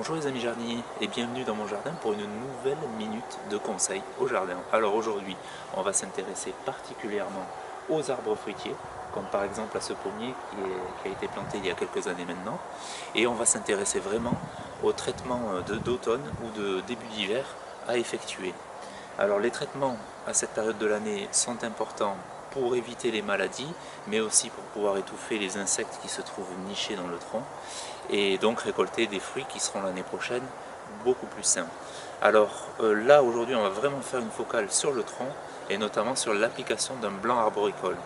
Bonjour les amis jardiniers et bienvenue dans mon jardin pour une nouvelle minute de conseil au jardin. Alors aujourd'hui, on va s'intéresser particulièrement aux arbres fruitiers, comme par exemple à ce pommier qui a été planté il y a quelques années maintenant. Et on va s'intéresser vraiment au traitement d'automne ou de début d'hiver à effectuer. Alors les traitements à cette période de l'année sont importants pour éviter les maladies, mais aussi pour pouvoir étouffer les insectes qui se trouvent nichés dans le tronc, et donc récolter des fruits qui seront l'année prochaine beaucoup plus sains. Alors là aujourd'hui on va vraiment faire une focale sur le tronc et notamment sur l'application d'un blanc arboricole.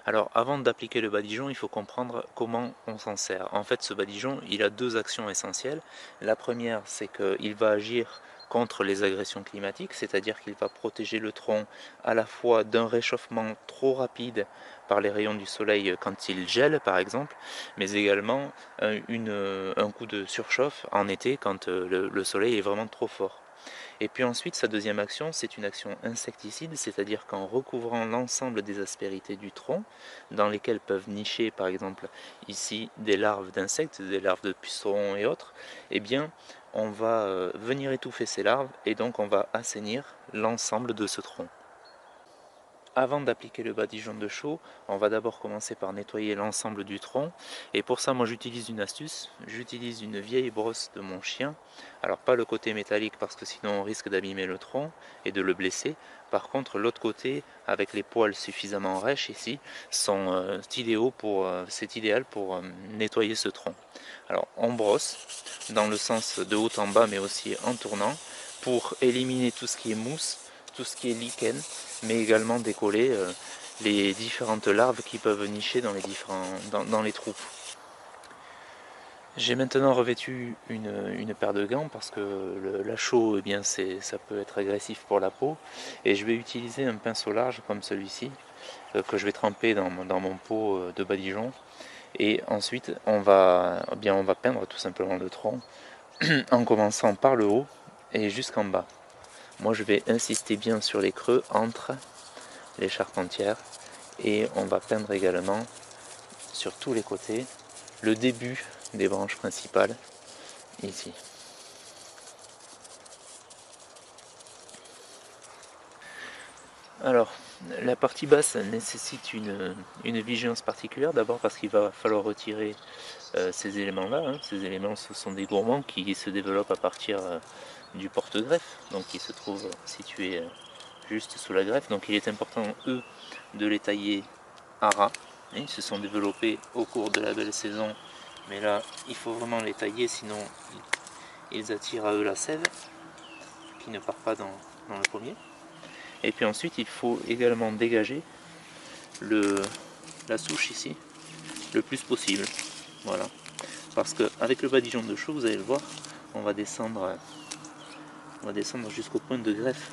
Alors avant d'appliquer le badigeon, il faut comprendre comment on s'en sert. En fait, ce badigeon, il a deux actions essentielles. La première, c'est qu'il va agir contre les agressions climatiques, c'est-à-dire qu'il va protéger le tronc à la fois d'un réchauffement trop rapide par les rayons du soleil quand il gèle par exemple, mais également un coup de surchauffe en été quand le soleil est vraiment trop fort. Et puis ensuite, sa deuxième action, c'est une action insecticide, c'est-à-dire qu'en recouvrant l'ensemble des aspérités du tronc, dans lesquelles peuvent nicher par exemple ici des larves d'insectes, des larves de pucerons et autres, eh bien on va venir étouffer ces larves et donc on va assainir l'ensemble de ce tronc. Avant d'appliquer le badigeon de chaux, on va d'abord commencer par nettoyer l'ensemble du tronc. Et pour ça, moi j'utilise une astuce. J'utilise une vieille brosse de mon chien. Alors pas le côté métallique parce que sinon on risque d'abîmer le tronc et de le blesser. Par contre, l'autre côté, avec les poils suffisamment rêches ici, c'est idéal pour nettoyer ce tronc. Alors on brosse dans le sens de haut en bas mais aussi en tournant pour éliminer tout ce qui est mousse, tout ce qui est lichen, mais également décoller les différentes larves qui peuvent nicher dans les trous. J'ai maintenant revêtu une paire de gants parce que la chaux, eh bien, ça peut être agressif pour la peau. Et je vais utiliser un pinceau large comme celui-ci que je vais tremper dans mon pot de badigeon. Et ensuite, on va peindre tout simplement le tronc en commençant par le haut et jusqu'en bas. Moi, je vais insister bien sur les creux entre les charpentières et on va peindre également sur tous les côtés le début des branches principales ici. Alors la partie basse nécessite une vigilance particulière, d'abord parce qu'il va falloir retirer ces éléments là, hein. Ces éléments, ce sont des gourmands qui se développent à partir du porte-greffe, donc qui se trouve situé juste sous la greffe, donc il est important eux de les tailler à ras. Ils se sont développés au cours de la belle saison, mais là il faut vraiment les tailler, sinon ils attirent à eux la sève qui ne part pas dans le pommier. Et puis ensuite il faut également dégager la souche ici le plus possible. Voilà. Parce qu'avec le badigeon de chaux, vous allez le voir, on va descendre jusqu'au point de greffe